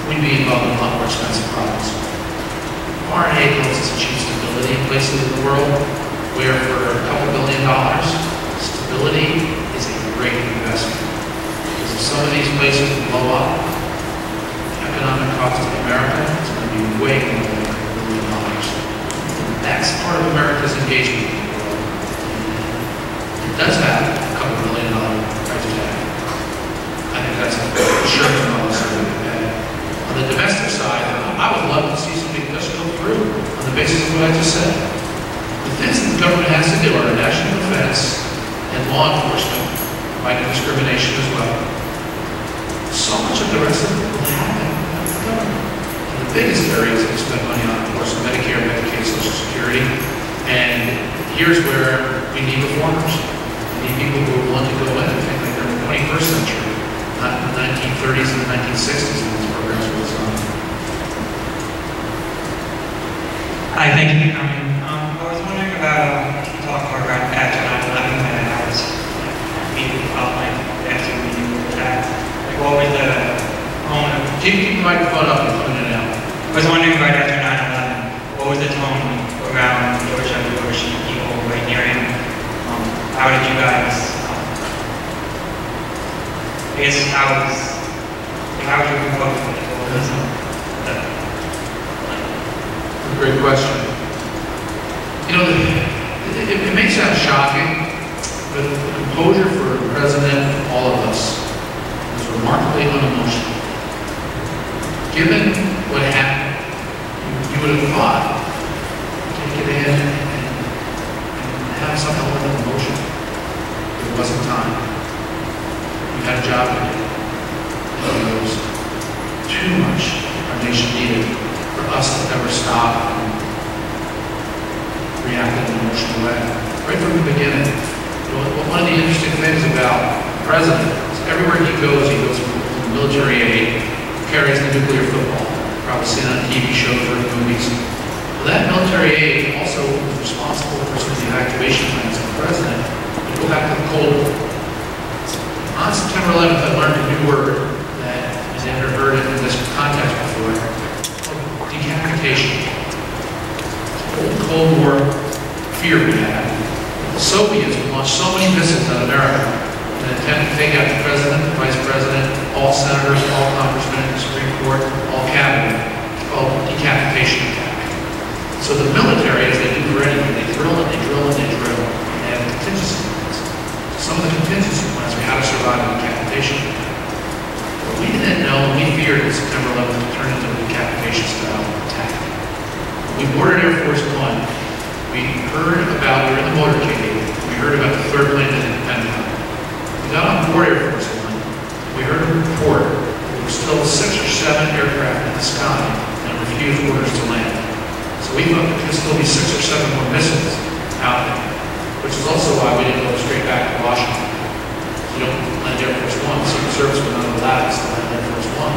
[SPEAKER 2] we'd be involved in a lot more expensive problems. Foreign aid helps us achieve stability in places in the world where for a couple $1 billion, stability is a great investment. Because if some of these places blow up, the economic cost of America is going to be way more than $1 billion. That's part of America's engagement. It does have a couple $1 million price tag. I think that's a insurance policy that we pay. On the domestic side, I would love to see something just go through on the basis of what I just said. The things that the government has to do are national defense and law enforcement, fighting discrimination as well. So much of the rest of it will happen by the government. And the biggest areas that we spend money on, of course, Medicare, Medicaid, Social Security. And here's where we need reformers. We need people who are willing to go in and think like they're in the 21st century, not in the 1930s and the 1960s when these programs were designed.
[SPEAKER 6] Hi, thank you for coming. I was wondering about, you talked more about after 9/11 and I was meeting about like after we attacked. Like what was the tone of,
[SPEAKER 2] Keep the microphone up and put it out.
[SPEAKER 6] I was wondering about after 9/11, what was the tone around George W. Bush and people right near him? How did you guys, I guess how would you propose it? What was
[SPEAKER 2] Great question. You know, it may sound shocking, but the composure for the president and all of us was remarkably unemotional. Given what happened, you would have thought, take it in and have some element of emotion. It wasn't time. We had a job to do. And there was too much our nation needed for us to ever stop and react in an emotional way. Right from the beginning. You know, one of the interesting things about the president is everywhere he goes from military aid, carries the nuclear football. Probably seen on TV shows or in movies. Well, that military aid also was responsible for some of the evacuation plans of the president. We go back to the Cold War. On September 11th, I learned a new word that I never heard it in this context before. Decapitation. Old Cold War fear we had. The Soviets launched so many missiles on America in an attempt to take out the president, the vice president, all senators, all congressmen in the Supreme Court, all cabinet. It's called decapitation attack. So the military, as they do for anything, they drill and they drill and they drill. And they have contingency plans. Some of the contingency plans are how to survive a decapitation attack. What we didn't know, and we feared that September 11th would turn into a decapitation-style attack. When we boarded Air Force One, we heard about, we were in the motorcade, we heard about the third plane that hit the Pentagon. We got on board Air Force One, we heard a report that there were still 6 or 7 aircraft in the sky and refused orders to land. So we thought there could still be 6 or 7 more missiles out there, which is also why we didn't go straight back to Washington. You don't land Air Force One. The Secret Service would not allow us to land Air Force One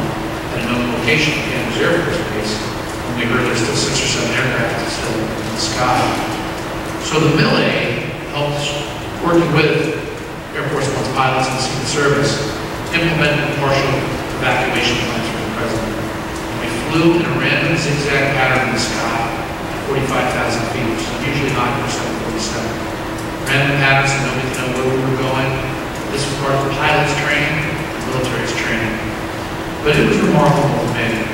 [SPEAKER 2] at a known location, Kansas Air Force Base, when we heard there's still 6 or 7 aircraft still in the sky. So the Mil-A helped, working with Air Force One's pilots and the Secret Service, implement partial evacuation plans for the president. And we flew in a random zigzag pattern in the sky at 45,000 feet, which is unusually high for 747. Random patterns so nobody could know where we were going. This was part of the pilot's training, the military's training. But it was remarkable to me.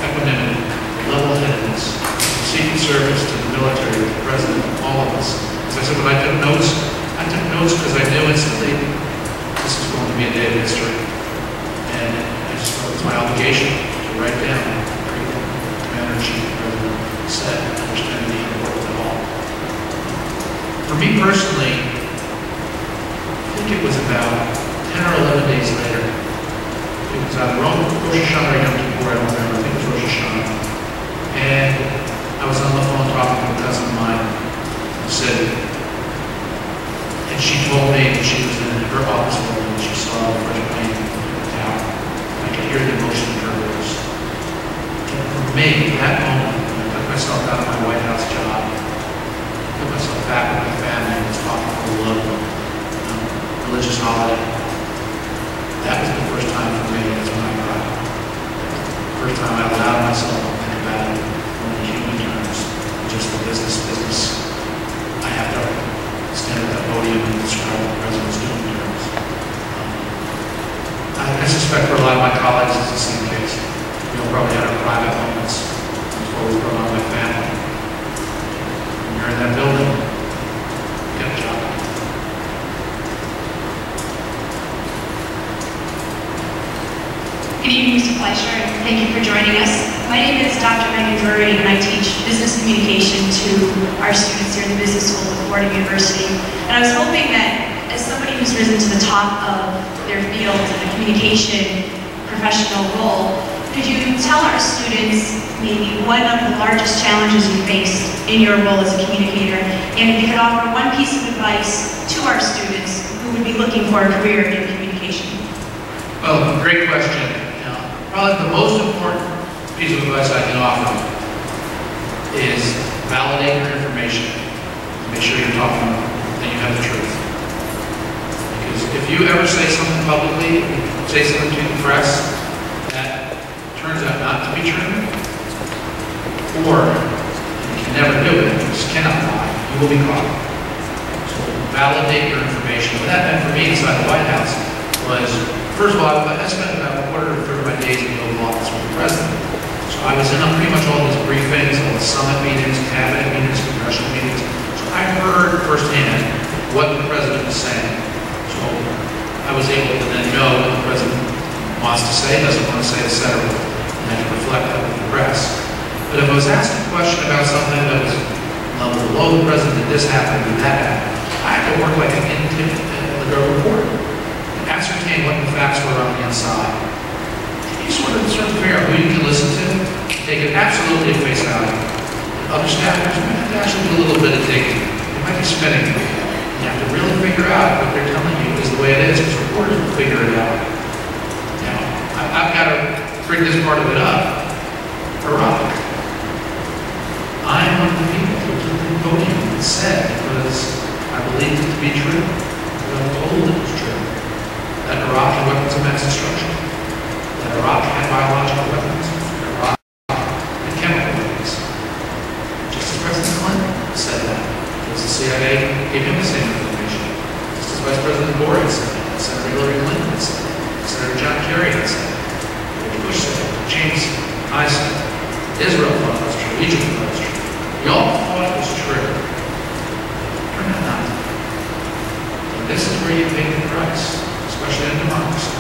[SPEAKER 2] Equanimity, level-headedness, the Secret Service to the military, to the president, all of us. As I said, when I took notes because I knew instantly this was going to be a day of history. And I just felt it was my obligation to write down everything the Commander-in-Chief, the President, said, understanding the importance of it all. For me personally, I think it was about 10 or 11 days later. It was on Rosh Hashanah or Yom Kippur, I don't remember. I think it was Rosh Hashanah. And I was on the phone talking to a cousin of mine who said, and she told me that she was in her office building and she saw the first plane in the tower. I could hear the emotion in her voice. And for me, that moment, when I took myself out of my White House job, put myself back with my family and was talking to a loved one, religious holiday. That was the first time for me, that's when I cried. The first time I allowed myself to think about it on the human terms, just the business. I have to stand at that podium and describe what the president's doing terms. I suspect for a lot of my colleagues it's the same case. We all probably had our private moments before we brought on my family. When you're in that building,
[SPEAKER 7] Fleischer, and thank you for joining us. My name is Dr. Megan Drury, and I teach business communication to our students here in the Business School at Fordham University. And I was hoping that as somebody who's risen to the top of their field in a communication professional role, could you tell our students maybe one of the largest challenges you faced in your role as a communicator, and if you could offer one piece of advice to our students who would be looking for a career in communication?
[SPEAKER 2] Well, great question. Probably the most important piece of advice I can offer is validate your information. Make sure you're talking and you have the truth. Because if you ever say something publicly, say something to the press that turns out not to be true, or you can never do it, you just cannot lie, you will be caught. So validate your information. What that meant for me inside the White House was, first of all, I spent about a quarter to a third of my days in the Oval Office with the President. So I was in on pretty much all his briefings, all the summit meetings, cabinet meetings, congressional meetings. So I heard firsthand what the President was saying. So I was able to then know what the President wants to say, doesn't want to say, etc. And I could reflect that with the press. But if I was asked a question about something that was level below the President, did this happen, did that happen, I had to work like an independent reporter. Ascertain what the facts were on the inside. You sort of figure out who you can listen to, take it absolutely at face value. Other staffers might have to actually do a little bit of digging. They might be spinning. You have to really figure out what they're telling you is the way it is, because reporters will figure it out. Now, I've got to bring this part of it up. Iraq. I'm one of the people who took the podium and said, because I believed it to be true, but I'm told it was true, that Iraq had weapons of mass destruction, that Iraq had biological weapons, that Iraq had chemical weapons. Just as President Clinton said that, because the CIA gave him the same information. Just as Vice President Gore had said that, Senator Hillary Clinton had said that, Senator John Kerry had said that, George Bush said that, James I said that, Israel thought it was true, Egypt thought it was true. We all thought it was true. Turned out not to be. And this is where you pay the price, especially in democracy.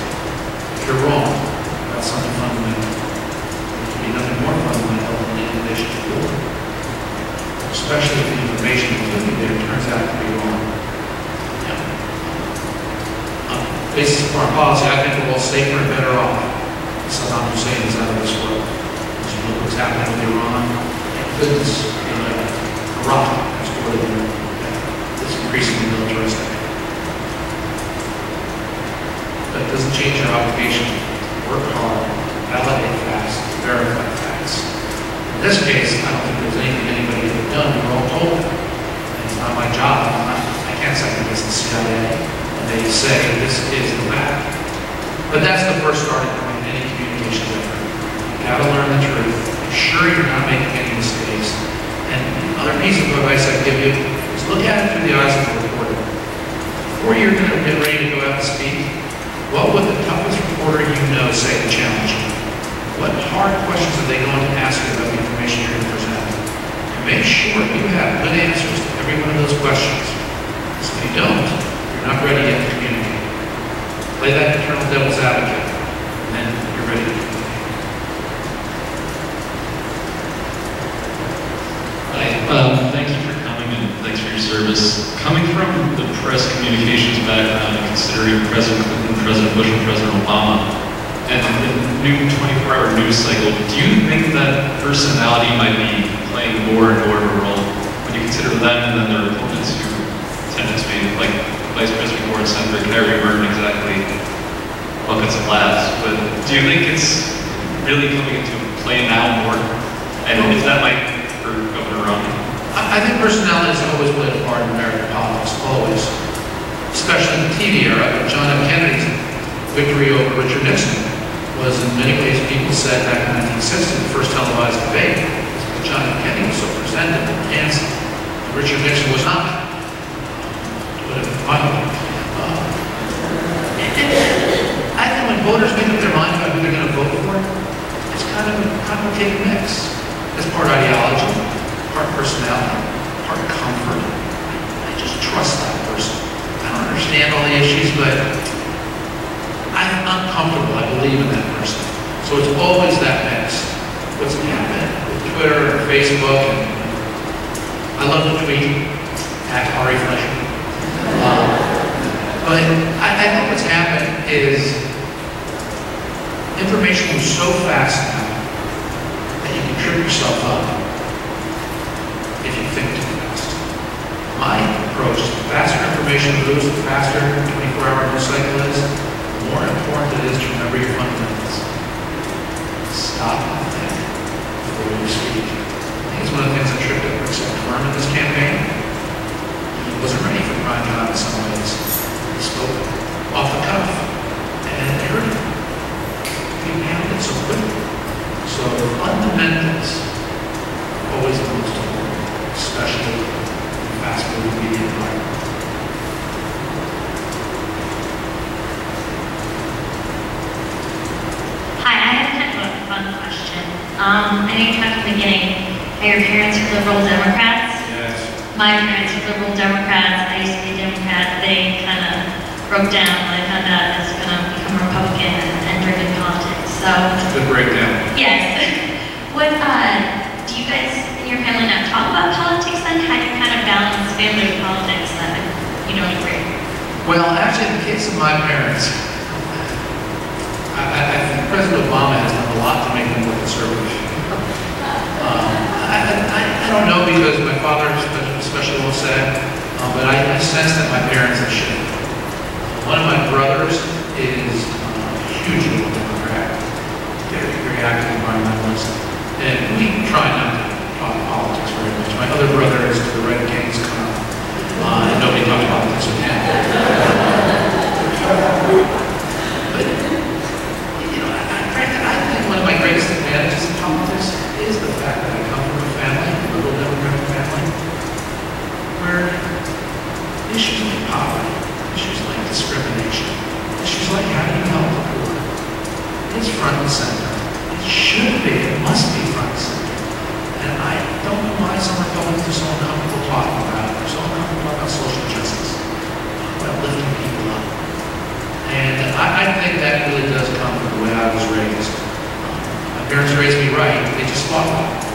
[SPEAKER 2] If you're wrong about something fundamental, there can be nothing more fundamental than the innovation of war. Especially if the information that could be there turns out to be wrong. Now, on the basis of foreign policy, I think we're all safer and better off. Saddam Hussein is out of this world. As you look what's happening with Iran, and goodness, Iraq has ordered this increasingly militaristic. That doesn't change our obligation to work hard, validate facts, verify facts. In this case, I don't think there's anything anybody could have done. We were all told that. And it's not my job. I can't second guess the CIA when they say this is the fact. But that's the first starting point in any communication effort. You've got to learn the truth. Make sure you're not making any mistakes. And another piece of advice I'd give you is look at it through the eyes of the reporter. Before you're going to get ready to go out and speak, what would the toughest reporter you know say to challenge you? What hard questions are they going to ask you about the information you're going to present? And make sure you have good answers to every one of those questions. Because if you don't, you're not ready yet to communicate. Play that internal devil's advocate, and then you're ready to communicate.
[SPEAKER 8] Hi, thank you for coming and thanks for your service. Coming from the press communications background and considering President Clinton, President Bush, and President Obama, and the new 24-hour news cycle, do you think that personality might be playing more and more of a role when you consider them and then their opponents who tend to be like Vice President Gore and Senator Kerry weren't exactly buckets of laughs, but do you think it's really coming into play now more? And if that might for Governor Romney?
[SPEAKER 2] I think personality has always played a part in American politics, always. Especially in the TV era. John F. Kennedy's victory over Richard Nixon was in many ways, people said back in 1960, the first televised debate, John F. Kennedy was so presented and handsome. Richard Nixon was not. But I think when voters make up their mind about who they're going to vote for, it's kind of a complicated mix. It's part ideology, part personality, part comfort. I just trust that person. I don't understand all the issues, but I'm comfortable. I believe in that person. So it's Facebook, and I love to tweet at Ari Fleischer. But I think what's happened is information moves so fast now that you can trip yourself up if you think too fast. My approach is the faster information moves, the faster 24-hour news cycle is, the more important it is to remember your fundamentals. Stop and think before you speak. I think it's one of the things that tripped up Rick's firm in this campaign. He wasn't ready for prime time in some ways. He spoke off the cuff, and it hurt him. He handled it so quickly. So fundamentals are always the most important, especially in fast-moving media environment.
[SPEAKER 9] Hi, I have kind of a fun question. I know you talked at the beginning how your parents were liberal Democrats.
[SPEAKER 2] Yes.
[SPEAKER 9] My parents were liberal Democrats. I used to be a Democrat. They kind of broke down when I found out I was going to become a Republican and enter into politics. So.
[SPEAKER 2] Good breakdown.
[SPEAKER 9] Yes. What do you guys in your family not talk about politics then? How do you kind of balance family with politics that you don't agree?
[SPEAKER 2] Well, actually, in the case of my parents, I think President Obama has done a lot to make them more conservative. I don't know because my father especially won't say, but I sense that my parents have shifted. One of my brothers is a huge liberal Democrat, very active environmentalist, and we try not to talk politics very much. My other brother is to the right of King's Con, and nobody talks politics with him. But, you know, I think one of my greatest advantages in politics is the fact that I come from a family, a liberal Democratic family, where issues like poverty, issues like discrimination, issues like how do you help the poor, is front and center. It should be, it must be front and center. And I don't know why some Republicans are so uncomfortable talking about it. They're so uncomfortable talking about social justice, about lifting people up. And I think that really does come from the way I was raised. My parents raised me right, they just fought about it.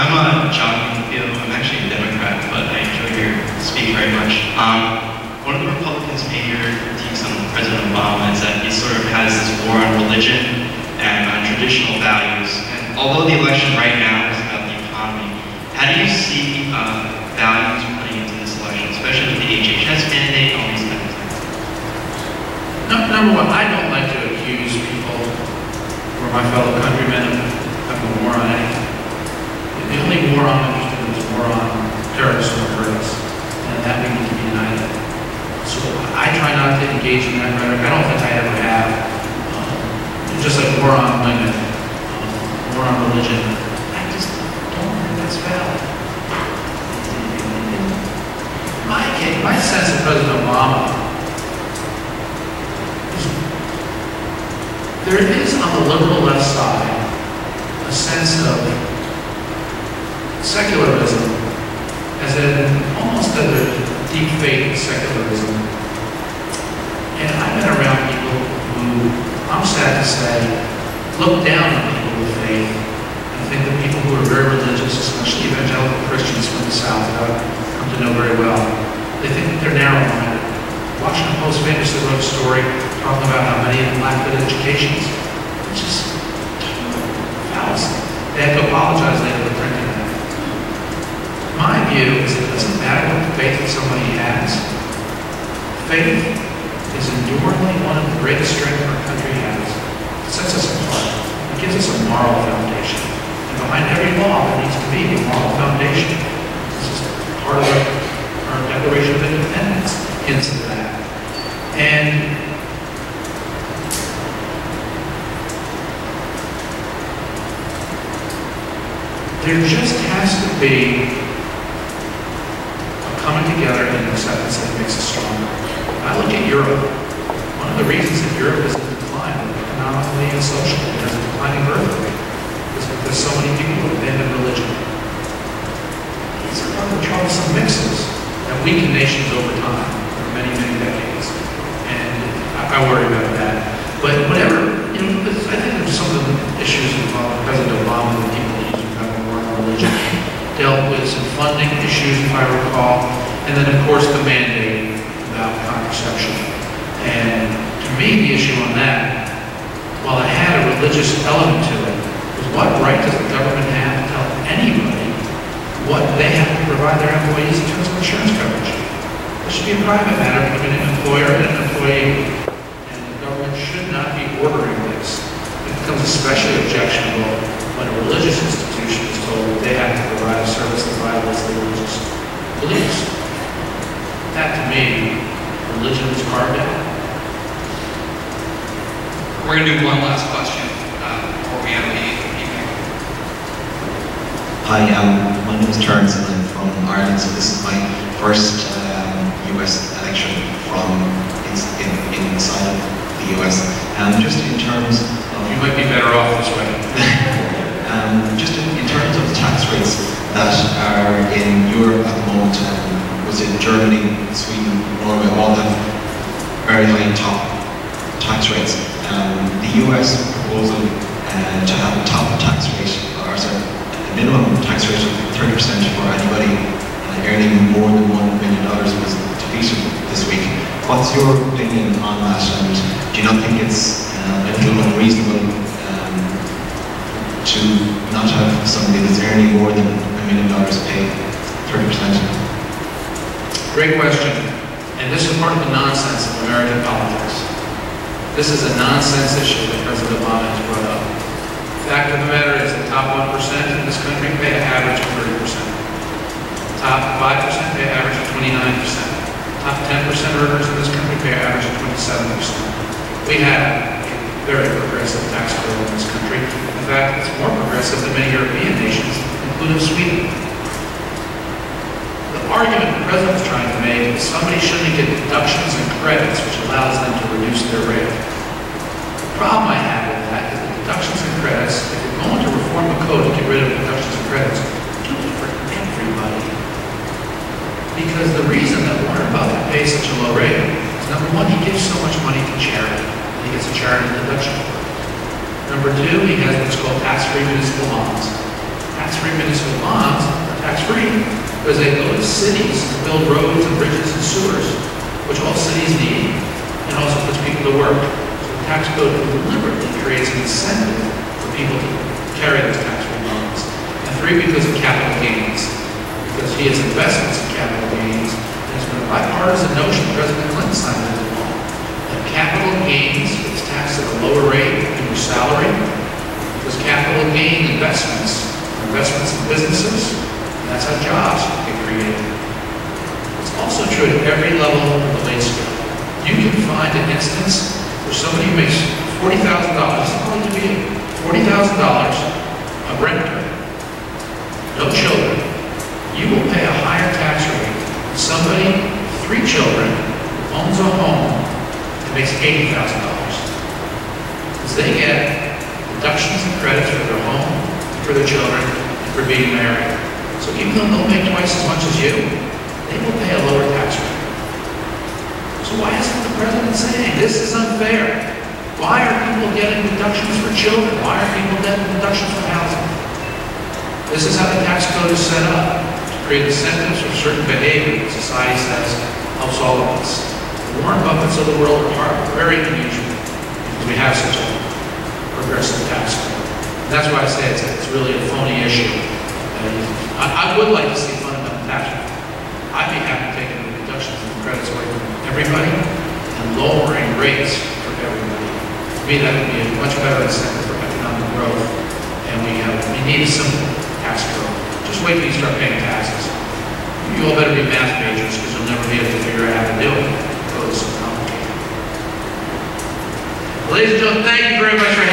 [SPEAKER 4] I'm John Winfield. I'm actually a Democrat, but I enjoy your speak very much. One of the Republicans' major critiques on President Obama is that he sort of has this war on religion and on traditional values. And although the election right now is about the economy, how do you see values putting into this election, especially with the HHS mandate and all these kinds of things?
[SPEAKER 2] Number one, I don't like to accuse people or my fellow countrymen of having a war on anything. The only war I'm interested in is war on terrorists who hurt us, and that we need to be united. So I try not to engage in that rhetoric. I don't think I ever have. Just like war on women, war on religion, I just don't think that's valid. In my case, my sense of President Obama is there is on the liberal left side a sense of secularism as almost a deep faith in secularism. And I've been around people who, I'm sad to say, look down on people with faith and think that people who are very religious, especially evangelical Christians from the South that I've come to know very well, they think that they're narrow-minded. Washington Post famously wrote a story talking about how many of them lack good educations, which is total fallacy. They had to apologize later for printing that. My view is it doesn't matter what faith that somebody has. Faith is enduringly one of the greatest strengths our country has. It sets us apart. It gives us a moral foundation. And behind every law, there needs to be a moral foundation. This is part of our Declaration of Independence, hints of that. And there just has to be coming together and acceptance that makes us stronger. When I look at Europe, one of the reasons that Europe is in decline, economically and socially, there's a declining birth rate, is because so many people have abandoned religion. These are rather troublesome mixes. that weaken nations over time, for many, many decades. And I worry about that. But whatever, I think there's some of the issues involved with President Obama that people use about war on religion dealt with some funding issues, if I recall, and then of course the mandate about contraception. And to me, the issue on that, while it had a religious element to it, was what right does the government have to tell anybody what they have to provide their employees in terms of insurance coverage? It should be a private matter between an employer and an employee. And the government should not be ordering this. It becomes especially objectionable when a religious institution is told that they have to provide a service that violates their religious beliefs. That, to me, religion is carved out.
[SPEAKER 1] We're going to do one last question before we end the evening.
[SPEAKER 10] Hi, my name is Terence and I'm from Ireland, so this is my first US election from inside of the US. Just in terms of...
[SPEAKER 2] You might be better off this way.
[SPEAKER 10] Just in terms of the tax rates that are in Europe at the moment, was it Germany, Sweden, Norway, all have very high top tax rates. The US proposal to have a top tax rate, or sorry, a minimum tax rate of 30% for anybody earning more than $1 million was defeated this week. What's your opinion on that, and do you not think it's a little unreasonable to not have somebody that's earning more than $1 million pay 30%?
[SPEAKER 2] Great question. And this is part of the nonsense of American politics. This is a nonsense issue that President Obama has brought up. The fact of the matter is the top 1% in this country pay an average of 30%. Top 5% pay an average of 29%. Top 10% earners in this country pay an average of 27%. We have a very progressive tax code in this country. In fact, it's more progressive than many European nations, including Sweden. The argument the President is trying to make is somebody shouldn't get deductions and credits, which allows them to reduce their rate. The problem I have with that is that deductions and credits, if you're going to reform a code to get rid of deductions and credits, do it for everybody. Because the reason that Warren Buffett pays such a low rate is, number one, he gives so much money to charity. He gets a charity deduction for it. Number two, he has what's called tax-free municipal bonds. Tax-free municipal bonds are tax-free because they go to cities to build roads and bridges and sewers, which all cities need, and also puts people to work. So the tax code deliberately creates an incentive for people to carry those tax-free bonds. And three, because of capital gains. Because he has investments in capital gains, and it's been a bipartisan notion President Clinton signed into law, that capital gains is taxed at a lower rate than your salary, because capital gain investments are investments in businesses. That's how jobs get created. It's also true at every level of the wage scale. You can find an instance where somebody who makes $40,000, this is going to be $40,000, a renter, no children, you will pay a higher tax rate than somebody with 3 children who owns a home and makes $80,000. Because they get deductions and credits for their home, for their children, and for being married. So even though they'll make twice as much as you, they will pay a lower tax rate. So why isn't the President saying this is unfair? Why are people getting deductions for children? Why are people getting deductions for housing? This is how the tax code is set up, to create incentives for certain behavior that society says helps all of us. The Warren Buffetts of the world are very unusual because we have such a progressive tax code. And that's why I say it's really a phony issue. I would like to see fundamental tax reform. I'd be happy taking the deductions and credits away from everybody and lowering rates for everybody. To me, that would be a much better incentive for economic growth. And we need a simple tax code. Just wait till you start paying taxes. You all better be math majors because you'll never be able to figure out how to do it. The code is so complicated. Ladies and gentlemen, thank you very much for